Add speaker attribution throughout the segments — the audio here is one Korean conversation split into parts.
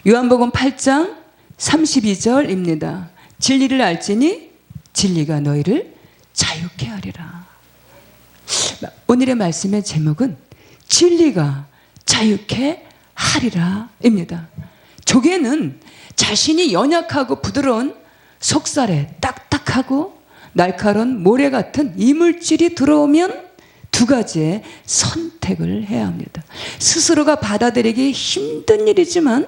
Speaker 1: 요한복음 8장 32절입니다. 진리를 알지니 진리가 너희를 자유케 하리라. 오늘의 말씀의 제목은 진리가 자유케 하리라입니다. 조개는 자신이 연약하고 부드러운 속살에 딱딱하고 날카로운 모래 같은 이물질이 들어오면 두 가지의 선택을 해야 합니다. 스스로가 받아들이기 힘든 일이지만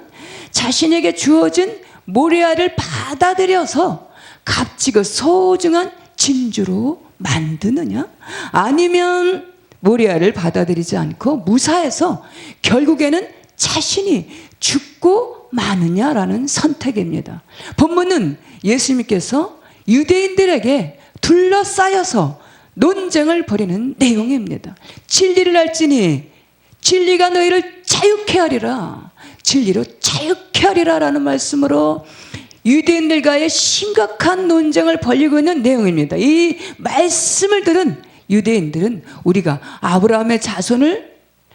Speaker 1: 자신에게 주어진 모래알을 받아들여서 값지고 소중한 진주로 만드느냐, 아니면 모래알을 받아들이지 않고 무사해서 결국에는 자신이 죽고 마느냐라는 선택입니다. 본문은 예수님께서 유대인들에게 둘러싸여서 논쟁을 벌이는 내용입니다. 진리를 알지니 진리가 너희를 자유케 하리라, 진리로 자유케 하리라 라는 말씀으로 유대인들과의 심각한 논쟁을 벌이고 있는 내용입니다. 이 말씀을 들은 유대인들은 우리가 아브라함의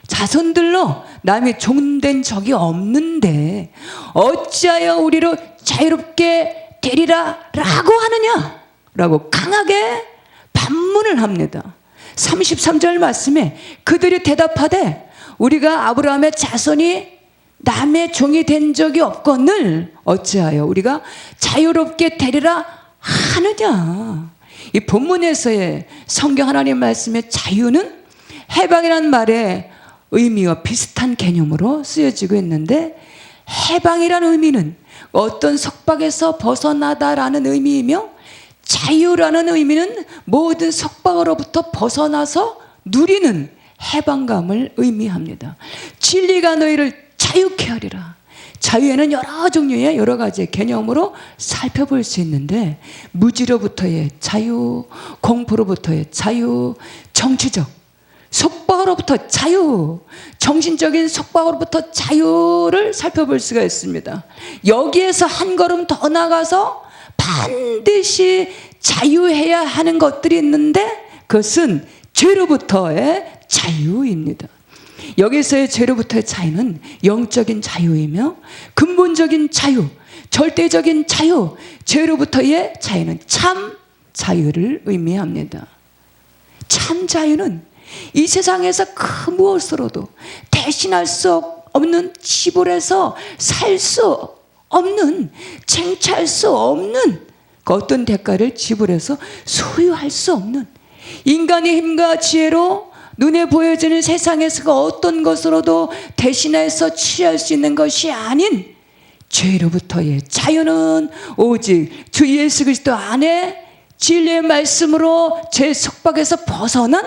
Speaker 1: 자손들로 남이 종된 적이 없는데 어찌하여 우리로 자유롭게 되리라 라고 하느냐 라고 강하게 반문을 합니다. 33절 말씀에 그들이 대답하되 우리가 아브라함의 자손이 남의 종이 된 적이 없거늘 어찌하여 우리가 자유롭게 되리라 하느냐. 이 본문에서의 성경 하나님 말씀의 자유는 해방이라는 말의 의미와 비슷한 개념으로 쓰여지고 있는데, 해방이라는 의미는 어떤 속박에서 벗어나다라는 의미이며 자유라는 의미는 모든 속박으로부터 벗어나서 누리는 해방감을 의미합니다. 진리가 너희를 자유케 하리라. 자유에는 여러 종류의 여러 가지 개념으로 살펴볼 수 있는데, 무지로부터의 자유, 공포로부터의 자유, 정치적 속박으로부터 자유, 정신적인 속박으로부터 자유를 살펴볼 수가 있습니다. 여기에서 한 걸음 더 나가서 반드시 자유해야 하는 것들이 있는데 그것은 죄로부터의 자유입니다. 여기서의 죄로부터의 자유는 영적인 자유이며 근본적인 자유, 절대적인 자유, 죄로부터의 자유는 참 자유를 의미합니다. 참 자유는 이 세상에서 그 무엇으로도 대신할 수 없는, 지불해서 살 수 없는, 쟁취할 수 없는 그 어떤 대가를 지불해서 소유할 수 없는, 인간의 힘과 지혜로 눈에 보여지는 세상에서 그 어떤 것으로도 대신해서 취할 수 있는 것이 아닌 죄로부터의 자유는 오직 주 예수 그리스도 안에 진리의 말씀으로 죄 속박에서 벗어난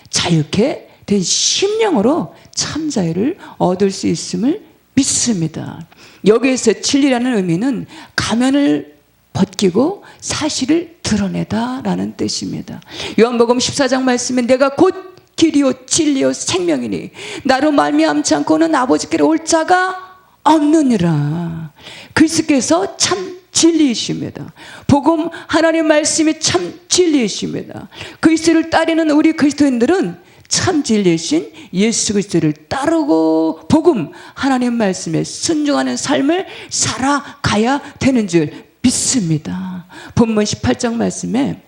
Speaker 1: 자유케 된 심령으로 참 자유를 얻을 수 있음을 믿습니다. 여기에서 진리라는 의미는 가면을 벗기고 사실을 드러내다라는 뜻입니다. 요한복음 14장 말씀에 내가 곧 길이요 진리요 생명이니 나로 말미암지 않고는 아버지께로 올 자가 없느니라. 그리스도께서 참 진리이십니다. 복음 하나님의 말씀이 참 진리이십니다. 그리스도를 따르는 우리 그리스도인들은 참 진리이신 예수 그리스도를 따르고 복음 하나님의 말씀에 순종하는 삶을 살아가야 되는 줄 믿습니다. 본문 18장 말씀에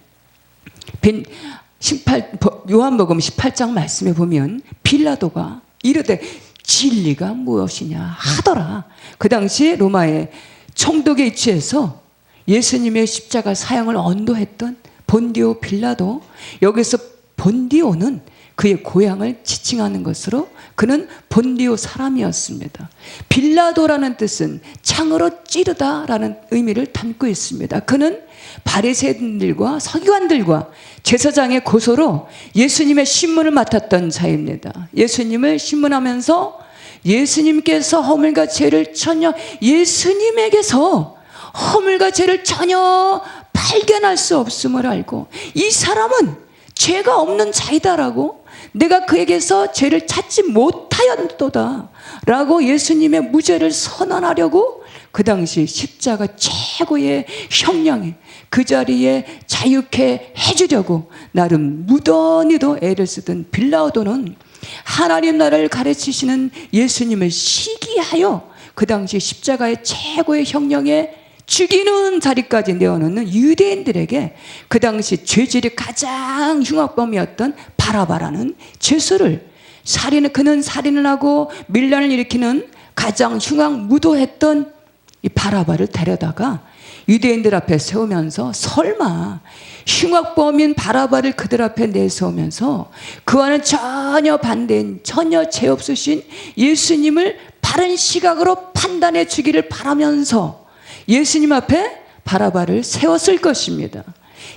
Speaker 1: 요한복음 18장 말씀에 보면 빌라도가 이르되 진리가 무엇이냐 하더라. 그 당시 로마의 총독에 위치해서 예수님의 십자가 사형을 언도했던 본디오 빌라도, 여기서 본디오는 그의 고향을 지칭하는 것으로 그는 본디오 사람이었습니다. 빌라도라는 뜻은 창으로 찌르다라는 의미를 담고 있습니다. 그는 바리새인들과 서기관들과 제사장의 고소로 예수님의 신문을 맡았던 자입니다. 예수님을 신문하면서 예수님께서 허물과 죄를 전혀, 예수님에게서 허물과 죄를 전혀 발견할 수 없음을 알고 이 사람은 죄가 없는 자이다라고, 내가 그에게서 죄를 찾지 못하였도다 라고 예수님의 무죄를 선언하려고 그 당시 십자가 최고의 형량에 그 자리에 자유케 해주려고 나름 무던히도 애를 쓰던 빌라도는 하나님 나라를 가르치시는 예수님을 시기하여 그 당시 십자가의 최고의 형량에 죽이는 자리까지 내어놓는 유대인들에게 그 당시 죄질이 가장 흉악범이었던 바라바라는 죄수를 그는 살인을 하고 밀란을 일으키는 가장 흉악무도했던 이 바라바를 데려다가 유대인들 앞에 세우면서 설마 흉악범인 바라바를 그들 앞에 내세우면서 그와는 전혀 반대인 전혀 죄 없으신 예수님을 바른 시각으로 판단해 주기를 바라면서 예수님 앞에 바라바를 세웠을 것입니다.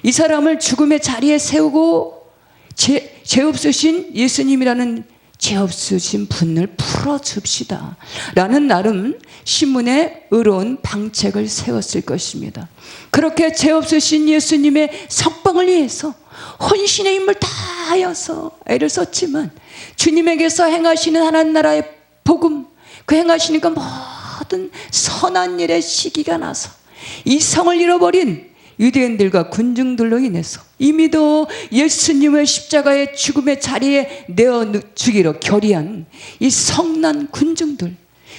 Speaker 1: 이 사람을 죽음의 자리에 세우고 죄 없으신 예수님이라는 죄 없으신 분을 풀어줍시다 라는 나름 신문에 의로운 방책을 세웠을 것입니다. 그렇게 죄 없으신 예수님의 석방을 위해서 혼신의 힘을 다하여서 애를 썼지만 주님에게서 행하시는 하나님 나라의 복음, 그 행하시는 그 모든 선한 일의 시기가 나서 이 성을 잃어버린 유대인들과 군중들로 인해서 이미도 예수님을 십자가의 죽음의 자리에 내어 주기로 결의한 이 성난 군중들,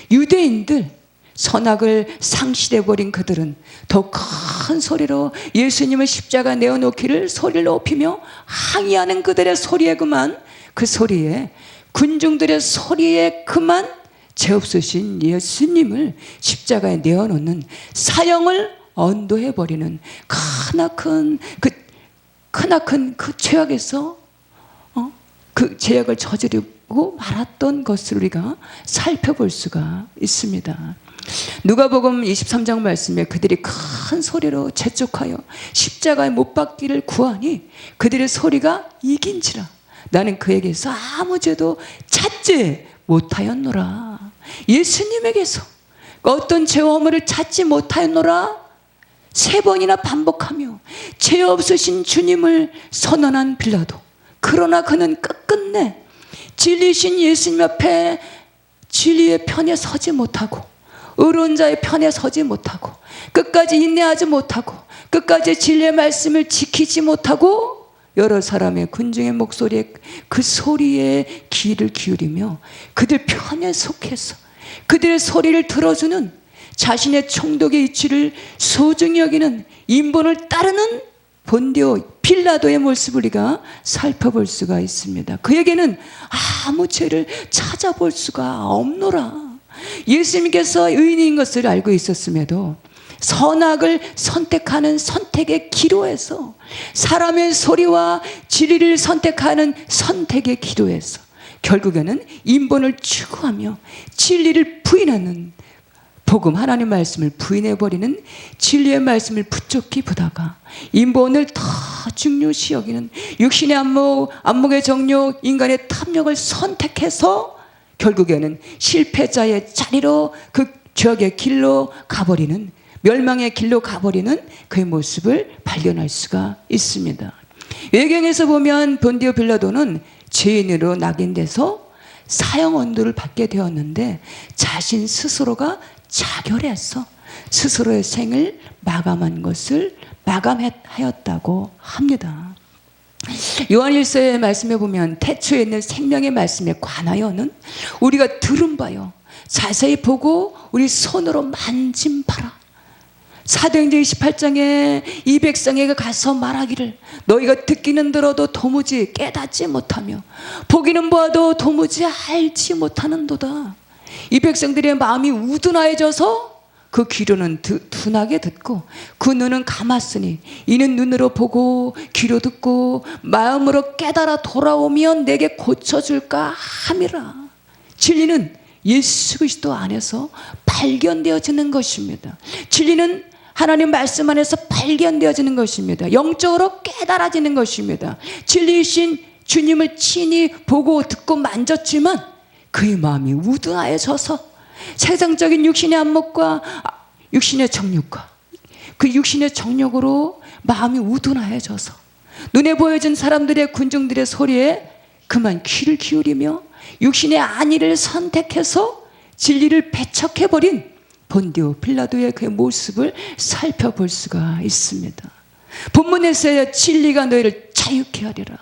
Speaker 1: 유대인들, 선악을 상실해버린 그들은 더 큰 소리로 예수님을 십자가에 내어놓기를 소리를 높이며 항의하는 그들의 소리에 그만, 그 소리에 군중들의 소리에 그만 죄 없으신 예수님을 십자가에 내어놓는 사형을 언도해버리는 크나큰 그 죄악에서 그 죄악을 저지르고 말았던 것을 우리가 살펴볼 수가 있습니다. 누가복음 23장 말씀에 그들이 큰 소리로 재촉하여 십자가에 못 박기를 구하니 그들의 소리가 이긴지라 나는 그에게서 아무 죄도 찾지 못하였노라. 예수님에게서 어떤 죄와 허물을 찾지 못하였노라 3번이나 반복하며 죄 없으신 주님을 선언한 빌라도, 그러나 그는 끝끝내 진리신 예수님 앞에 진리의 편에 서지 못하고 의로운 자의 편에 서지 못하고 끝까지 인내하지 못하고 끝까지 진리의 말씀을 지키지 못하고 여러 사람의 군중의 목소리에 그 소리에 귀를 기울이며 그들 편에 속해서 그들의 소리를 들어주는 자신의 총독의 이치를 소중히 여기는 인본을 따르는 본디오 빌라도의 모습을 우리가 살펴볼 수가 있습니다. 그에게는 아무 죄를 찾아볼 수가 없노라. 예수님께서 의인인 것을 알고 있었음에도 선악을 선택하는 선택의 기로에서 사람의 소리와 진리를 선택하는 선택의 기로에서 결국에는 인본을 추구하며 진리를 부인하는 복음 하나님 말씀을 부인해버리는 진리의 말씀을 부쩍히 보다가 인본을 더 중요시 여기는 육신의 안목의 정욕, 인간의 탐욕을 선택해서 결국에는 실패자의 자리로 그 죄악의 길로 가버리는, 멸망의 길로 가버리는 그의 모습을 발견할 수가 있습니다. 외경에서 보면 본디오 빌라도는 죄인으로 낙인돼서 사형 언도를 받게 되었는데 자신 스스로가 자결해서 스스로의 생을 마감한 것을 마감하였다고 합니다. 요한일서의 말씀에 보면 태초에 있는 생명의 말씀에 관하여는 우리가 들은 바요 자세히 보고 우리 손으로 만진 바라. 사도행전 28장에 이 백성에게 가서 말하기를 너희가 듣기는 들어도 도무지 깨닫지 못하며 보기는 보아도 도무지 알지 못하는도다. 이 백성들의 마음이 우둔하여져서 그 귀로는 둔하게 듣고 그 눈은 감았으니 이는 눈으로 보고 귀로 듣고 마음으로 깨달아 돌아오면 내게 고쳐줄까 함이라. 진리는 예수 그리스도 안에서 발견되어지는 것입니다. 진리는 하나님 말씀 안에서 발견되어지는 것입니다. 영적으로 깨달아지는 것입니다. 진리이신 주님을 친히 보고 듣고 만졌지만 그의 마음이 우둔하여져서 세상적인 육신의 안목과 육신의 정욕과 그 육신의 정욕으로 마음이 우둔하여져서 눈에 보여진 사람들의 군중들의 소리에 그만 귀를 기울이며 육신의 안위를 선택해서 진리를 배척해버린 본디오 빌라도의 그의 모습을 살펴볼 수가 있습니다. 본문에서의 진리가 너희를 자유케 하리라.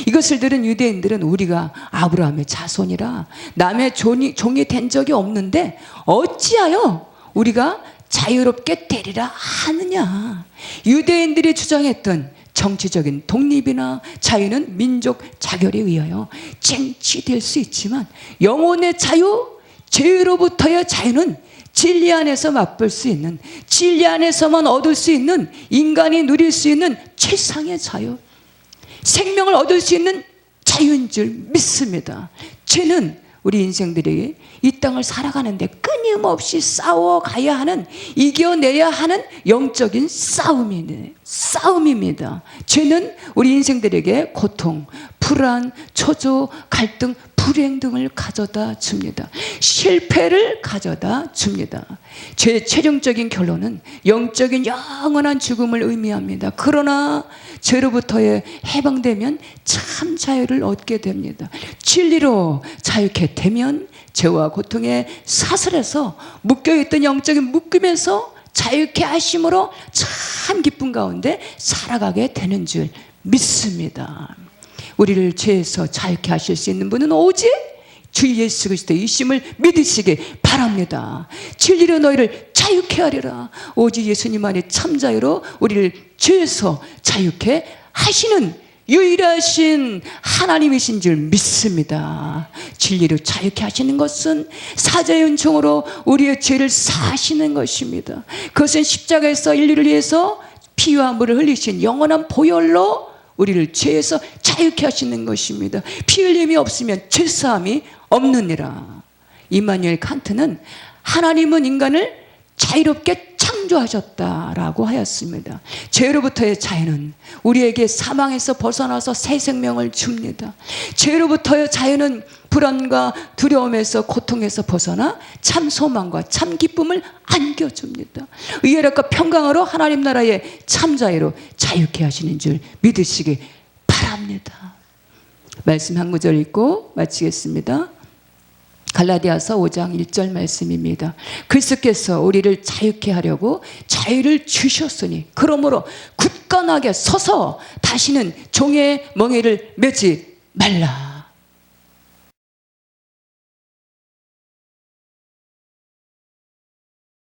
Speaker 1: 이것을 들은 유대인들은 우리가 아브라함의 자손이라 남의 종이 된 적이 없는데 어찌하여 우리가 자유롭게 되리라 하느냐. 유대인들이 주장했던 정치적인 독립이나 자유는 민족 자결에 의하여 쟁취될 수 있지만 영혼의 자유, 죄로부터의 자유는 진리 안에서 맛볼 수 있는, 진리 안에서만 얻을 수 있는, 인간이 누릴 수 있는 최상의 자유, 생명을 얻을 수 있는 자유인 줄 믿습니다. 죄는 우리 인생들에게 이 땅을 살아가는데 끊임없이 싸워가야 하는, 이겨내야 하는 영적인 싸움입니다. 죄는 우리 인생들에게 고통, 불안, 초조, 갈등, 불행 등을 가져다 줍니다. 실패를 가져다 줍니다. 죄의 최종적인 결론은 영적인 영원한 죽음을 의미합니다. 그러나 죄로부터의 해방되면 참 자유를 얻게 됩니다. 진리로 자유케 되면 죄와 고통의 사슬에서 묶여있던 영적인 묶임에서 자유케 하심으로 참 기쁨 가운데 살아가게 되는 줄 믿습니다. 우리를 죄에서 자유케 하실 수 있는 분은 오직 주 예수 그리스도의 이심을 믿으시기 바랍니다. 진리로 너희를 자유케 하리라. 오직 예수님만이 참 자유로 우리를 죄에서 자유케 하시는 유일하신 하나님이신 줄 믿습니다. 진리로 자유케 하시는 것은 사자의 은총으로 우리의 죄를 사하시는 것입니다. 그것은 십자가에서 인류를 위해서 피와 물을 흘리신 영원한 보혈로 우리를 죄에서 자유케 하시는 것입니다. 피 흘림이 없으면 죄사함이 없느니라. 이마누엘 칸트는 하나님은 인간을 자유롭게 창조하셨다라고 하였습니다. 죄로부터의 자유는 우리에게 사망에서 벗어나서 새 생명을 줍니다. 죄로부터의 자유는 불안과 두려움에서, 고통에서 벗어나 참 소망과 참 기쁨을 안겨줍니다. 의외력과 평강으로 하나님 나라의 참 자유로 자유케 하시는 줄 믿으시기 바랍니다. 말씀 한 구절 읽고 마치겠습니다. 갈라디아서 5장 1절 말씀입니다. 그리스도께서 우리를 자유케 하려고 자유를 주셨으니 그러므로 굳건하게 서서 다시는 종의 멍에를 매지 말라.